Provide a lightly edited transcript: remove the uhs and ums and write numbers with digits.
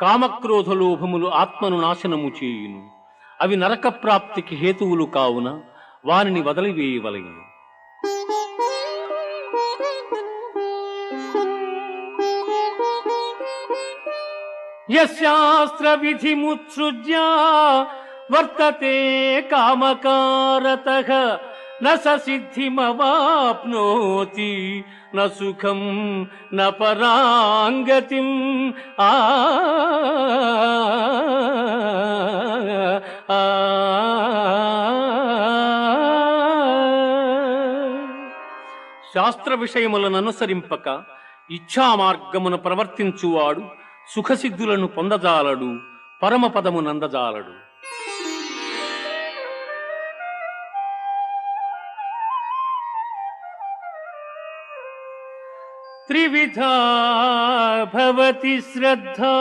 కామక్రోధ లోభములు ఆత్మను నాశనము చేయును. అవి నరక ప్రాప్తికి హేతువులు కావున వానిని వదిలివేయవలెను. యశాస్త్ర విధిముత్సృజ్య వర్తతే కామకారతః న స సిద్ధిమవాప్నోతి న సుఖం న పరాంగతిం. శాస్త్ర విషయములను అనుసరింపక ఇచ్ఛా మార్గమున ప్రవర్తించువాడు సుఖసిద్ధులను పొందజాలడు, పరమపదము నందజాలడు. త్రివిధా భవతి శ్రద్ధా